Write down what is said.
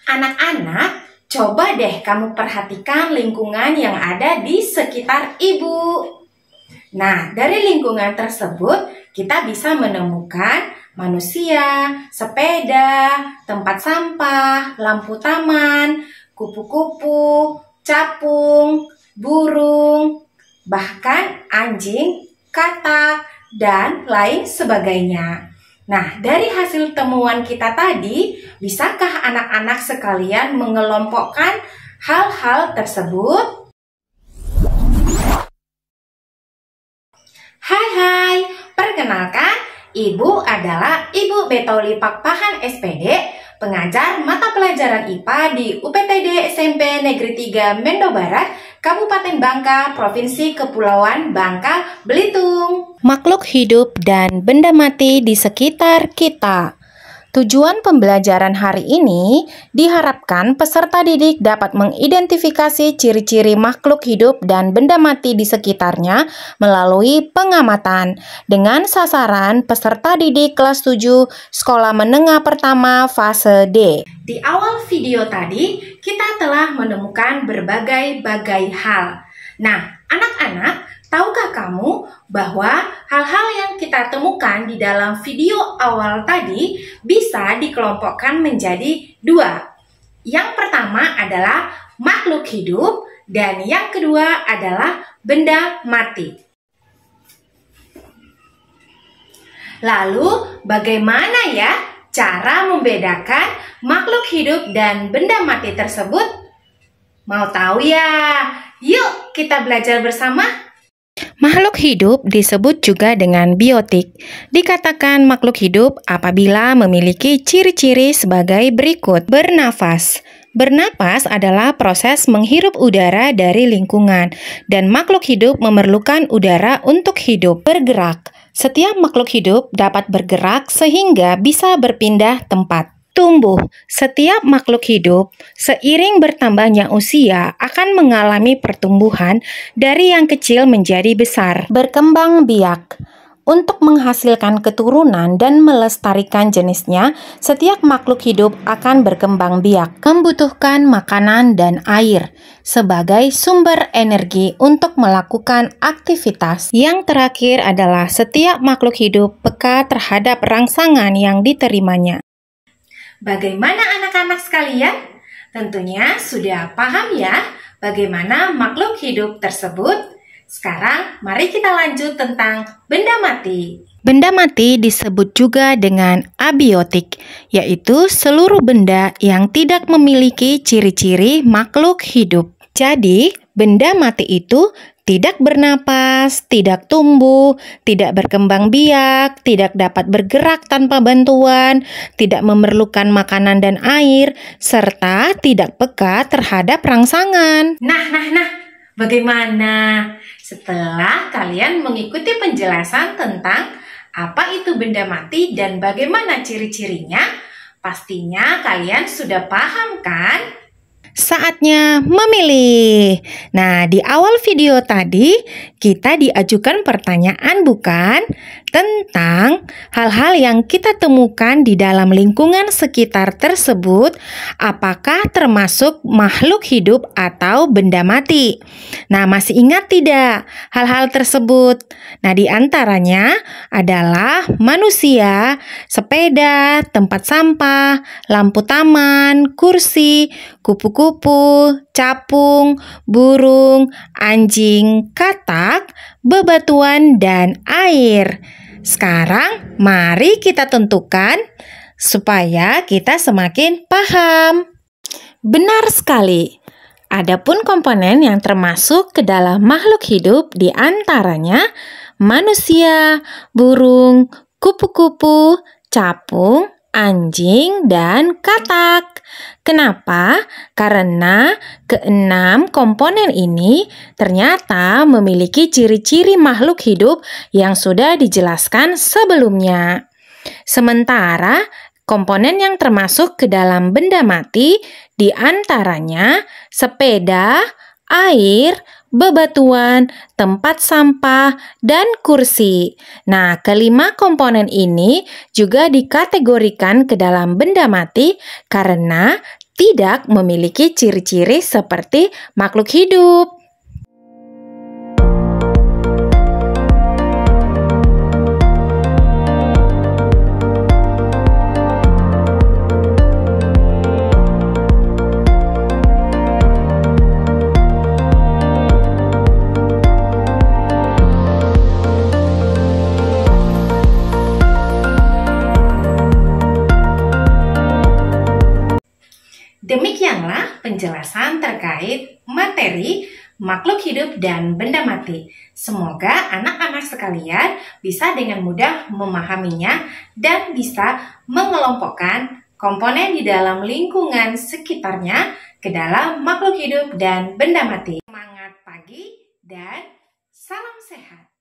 Anak-anak, coba deh kamu perhatikan lingkungan yang ada di sekitar ibu. Nah, dari lingkungan tersebut kita bisa menemukan manusia, sepeda, tempat sampah, lampu taman, kupu-kupu, capung, burung, bahkan anjing, katak, dan lain sebagainya. Nah, dari hasil temuan kita tadi, bisakah anak-anak sekalian mengelompokkan hal-hal tersebut? Hai, perkenalkan, Ibu adalah Ibu Betoli Pakpahan SPD, pengajar mata pelajaran IPA di UPTD SMP Negeri 3 Mendo Barat, Kabupaten Bangka, Provinsi Kepulauan Bangka, Belitung. Makhluk hidup dan benda mati di sekitar kita. Tujuan pembelajaran hari ini diharapkan peserta didik dapat mengidentifikasi ciri-ciri makhluk hidup dan benda mati di sekitarnya melalui pengamatan dengan sasaran peserta didik kelas 7 Sekolah Menengah Pertama fase D. Di awal video tadi, kita telah menemukan berbagai hal. Nah, anak-anak, tahukah kamu bahwa hal-hal yang kita temukan di dalam video awal tadi bisa dikelompokkan menjadi dua. Yang pertama adalah makhluk hidup dan yang kedua adalah benda mati. Lalu, bagaimana ya cara membedakan makhluk hidup dan benda mati tersebut? Mau tahu ya? Yuk kita belajar bersama. Makhluk hidup disebut juga dengan biotik. Dikatakan makhluk hidup apabila memiliki ciri-ciri sebagai berikut. Bernafas. Bernapas adalah proses menghirup udara dari lingkungan dan makhluk hidup memerlukan udara untuk hidup. Bergerak. Setiap makhluk hidup dapat bergerak sehingga bisa berpindah tempat. Tumbuh. Setiap makhluk hidup seiring bertambahnya usia akan mengalami pertumbuhan dari yang kecil menjadi besar. Berkembang biak. Untuk menghasilkan keturunan dan melestarikan jenisnya, setiap makhluk hidup akan berkembang biak, membutuhkan makanan dan air sebagai sumber energi untuk melakukan aktivitas. Yang terakhir adalah setiap makhluk hidup peka terhadap rangsangan yang diterimanya. Bagaimana anak-anak sekalian? Tentunya sudah paham ya bagaimana makhluk hidup tersebut. Sekarang mari kita lanjut tentang benda mati. Benda mati disebut juga dengan abiotik, yaitu seluruh benda yang tidak memiliki ciri-ciri makhluk hidup. Jadi, benda mati itu tidak bernapas, tidak tumbuh, tidak berkembang biak, tidak dapat bergerak tanpa bantuan, tidak memerlukan makanan dan air, serta tidak peka terhadap rangsangan. Nah, bagaimana? Setelah kalian mengikuti penjelasan tentang apa itu benda mati dan bagaimana ciri-cirinya, pastinya kalian sudah paham kan? Saatnya memilih. Nah, di awal video tadi kita diajukan pertanyaan bukan? Tentang hal-hal yang kita temukan di dalam lingkungan sekitar tersebut, apakah termasuk makhluk hidup atau benda mati? Nah, masih ingat tidak hal-hal tersebut? Nah, di antaranya adalah manusia, sepeda, tempat sampah, lampu taman, kursi, kupu-kupu, capung, burung, anjing, katak, bebatuan, dan air. Sekarang mari kita tentukan supaya kita semakin paham. Benar sekali. Adapun komponen yang termasuk ke dalam makhluk hidup di antaranya manusia, burung, kupu-kupu, capung, anjing, dan katak. Kenapa? Karena keenam komponen ini ternyata memiliki ciri-ciri makhluk hidup yang sudah dijelaskan sebelumnya. Sementara komponen yang termasuk ke dalam benda mati di antaranya sepeda, air, bebatuan, tempat sampah, dan kursi. Nah, kelima komponen ini juga dikategorikan ke dalam benda mati karena tidak memiliki ciri-ciri seperti makhluk hidup. Demikianlah penjelasan terkait materi makhluk hidup dan benda mati. Semoga anak-anak sekalian bisa dengan mudah memahaminya dan bisa mengelompokkan komponen di dalam lingkungan sekitarnya ke dalam makhluk hidup dan benda mati. Semangat pagi dan salam sehat!